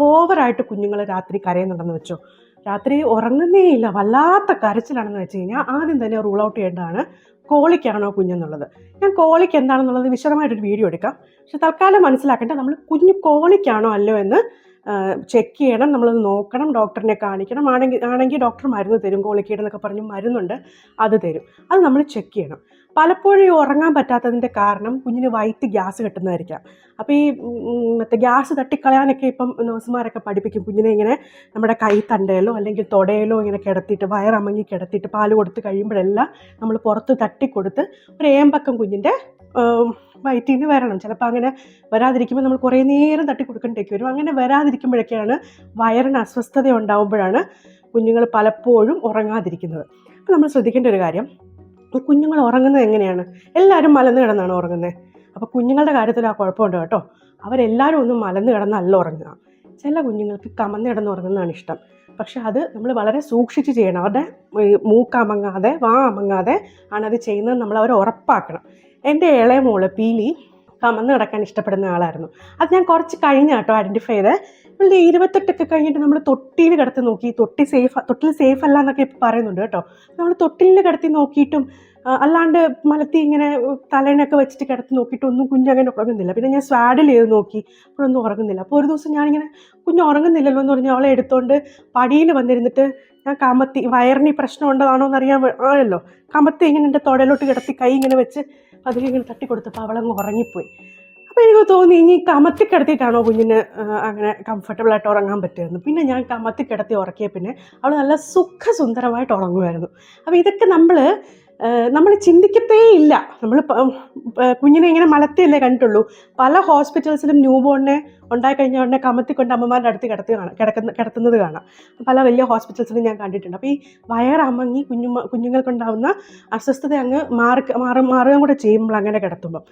ഓവറായിട്ട് കുഞ്ഞുങ്ങൾ രാത്രി കരയുന്നുണ്ടെന്ന് വെച്ചോ, രാത്രി ഉറങ്ങുന്നേ ഇല്ല, വല്ലാത്ത കരച്ചിലാണെന്ന് വെച്ച് കഴിഞ്ഞാൽ ആദ്യം തന്നെ റൂൾ ഔട്ട് ചെയ്യേണ്ടതാണ് കോളിക്കാണോ കുഞ്ഞെന്നുള്ളത്. ഞാൻ കോളിക്ക് എന്താണെന്നുള്ളത് വിശദമായിട്ടൊരു വീഡിയോ എടുക്കാം. പക്ഷെ തൽക്കാലം മനസ്സിലാക്കേണ്ട, നമ്മൾ കുഞ്ഞ് കോളിക്കാണോ അല്ലോ എന്ന് ചെക്ക് ചെയ്യണം, നമ്മളത് നോക്കണം, ഡോക്ടറിനെ കാണിക്കണം. ആണെങ്കിൽ ഡോക്ടർ മരുന്ന് തരും, കോളിക്കേഡ് എന്നൊക്കെ പറഞ്ഞ് മരുന്നുണ്ട്, അത് തരും. അത് നമ്മൾ ചെക്ക് ചെയ്യണം. പലപ്പോഴും ഈ ഉറങ്ങാൻ പറ്റാത്തതിൻ്റെ കാരണം കുഞ്ഞിന് വയറ്റ് ഗ്യാസ് കെട്ടുന്നതായിരിക്കാം. അപ്പോൾ ഈ മറ്റേ ഗ്യാസ് തട്ടിക്കളയാനൊക്കെ ഇപ്പം നഴ്സുമാരൊക്കെ പഠിപ്പിക്കും. കുഞ്ഞിനെ ഇങ്ങനെ നമ്മുടെ കൈ തണ്ടയിലോ അല്ലെങ്കിൽ തൊടയിലോ ഇങ്ങനെ കിടത്തിയിട്ട് വയറമങ്ങി കിടത്തിയിട്ട് പാല് കൊടുത്ത് കഴിയുമ്പോഴെല്ലാം നമ്മൾ പുറത്ത് തട്ടിക്കൊടുത്ത് ഒരു ഏമ്പക്കം കുഞ്ഞിൻ്റെ വയറ്റിൽ നിന്ന് വരണം. ചിലപ്പോൾ അങ്ങനെ വരാതിരിക്കുമ്പോൾ നമ്മൾ കുറേ നേരം തട്ടി കൊടുക്കേണ്ടേക്ക് വരും. അങ്ങനെ വരാതിരിക്കുമ്പോഴൊക്കെയാണ് വയറിന് അസ്വസ്ഥത ഉണ്ടാകുമ്പോഴാണ് കുഞ്ഞുങ്ങൾ പലപ്പോഴും ഉറങ്ങാതിരിക്കുന്നത്. അപ്പോൾ നമ്മൾ ശ്രദ്ധിക്കേണ്ട ഒരു കാര്യം, കുഞ്ഞുങ്ങൾ ഉറങ്ങുന്നത് എങ്ങനെയാണ്? എല്ലാവരും മലന്ന് കിടന്നാണ് ഉറങ്ങുന്നത്. അപ്പോൾ കുഞ്ഞുങ്ങളുടെ കാര്യത്തിൽ ആ കുഴപ്പമുണ്ട് കേട്ടോ. അവരെല്ലാവരും ഒന്നും മലന്ന് കിടന്നല്ല ഉറങ്ങുക. ചില കുഞ്ഞുങ്ങൾക്ക് കമന്ന് കിടന്ന് ഉറങ്ങുന്നതാണ് ഇഷ്ടം. പക്ഷെ അത് നമ്മൾ വളരെ സൂക്ഷിച്ച് ചെയ്യണം. അവരുടെ മൂക്കമങ്ങാതെ വാ അമങ്ങാതെ ആണത് ചെയ്യുന്നത്, നമ്മൾ അവരെ ഉറപ്പാക്കണം. എൻ്റെ ഇളയ മോള് പീലി കമന്ന് കിടക്കാൻ ഇഷ്ടപ്പെടുന്ന ആളായിരുന്നു. അത് ഞാൻ കുറച്ച് കഴിഞ്ഞാട്ടോ ഐഡൻറ്റിഫൈ ചെയ്ത്. ഇവളുടെ 28 കഴിഞ്ഞിട്ട് നമ്മൾ തൊട്ടിയിൽ കിടത്തി നോക്കി. തൊട്ടിൽ സേഫ് അല്ല എന്നൊക്കെ ഇപ്പോൾ പറയുന്നുണ്ട് കേട്ടോ. നമ്മൾ തൊട്ടിലിൽ കിടത്തി നോക്കിയിട്ടും അല്ലാണ്ട് മലത്തി ഇങ്ങനെ തലേണയൊക്കെ വെച്ചിട്ട് കിടത്തി നോക്കിയിട്ടൊന്നും കുഞ്ഞങ്ങനെ ഉറങ്ങുന്നില്ല. പിന്നെ ഞാൻ സ്വാഡിൽ ചെയ്ത് നോക്കി, അപ്പോഴൊന്നും ഉറങ്ങുന്നില്ല. അപ്പോൾ ഒരു ദിവസം ഞാനിങ്ങനെ കുഞ്ഞ് ഉറങ്ങുന്നില്ലല്ലോ എന്ന് പറഞ്ഞ് അവളെ എടുത്തുകൊണ്ട് പടിയിൽ വന്നിരുന്നിട്ട് ഞാൻ കമത്തി, വയറിന് പ്രശ്നം ഉണ്ടതാണോ എന്നറിയാൻ ആണല്ലോ, കമത്തി ഇങ്ങനെ എൻ്റെ തൊടയിലോട്ട് കിടത്തി കൈ ഇങ്ങനെ വെച്ച് അതിൽ ഇങ്ങനെ തട്ടിക്കൊടുത്തപ്പോൾ അവളങ്ങ് ഉറങ്ങിപ്പോയി. അപ്പോൾ എനിക്ക് തോന്നി ഇനി കമത്തി കിടത്തിയിട്ടാണോ കുഞ്ഞിന് അങ്ങനെ കംഫർട്ടബിളായിട്ട് ഉറങ്ങാൻ പറ്റുമായിരുന്നു. പിന്നെ ഞാൻ കമത്തി കിടത്തി ഉറക്കിയ പിന്നെ അവൾ നല്ല സുഖസുന്ദരമായിട്ട് ഉറങ്ങുമായിരുന്നു. അപ്പോൾ ഇതൊക്കെ നമ്മൾ ചിന്തിക്കത്തേ ഇല്ല. നമ്മൾ കുഞ്ഞിനെ ഇങ്ങനെ മലത്തിയല്ലേ കണ്ടിട്ടുള്ളൂ. പല ഹോസ്പിറ്റൽസിലും ന്യൂ ബോണിനെ ഉണ്ടായിക്കഴിഞ്ഞ ഉടനെ കമത്തിക്കൊണ്ട് അമ്മമാരുടെ അടുത്ത് കിടത്തുന്നത് കാണാം. പല വലിയ ഹോസ്പിറ്റൽസിലും ഞാൻ കണ്ടിട്ടുണ്ട്. അപ്പോൾ ഈ വയറമങ്ങി കുഞ്ഞുങ്ങൾക്കുണ്ടാകുന്ന അസ്വസ്ഥത അങ്ങ് മാറുകയും കൂടെ ചെയ്യുമ്പോൾ അങ്ങനെ കിടത്തുമ്പം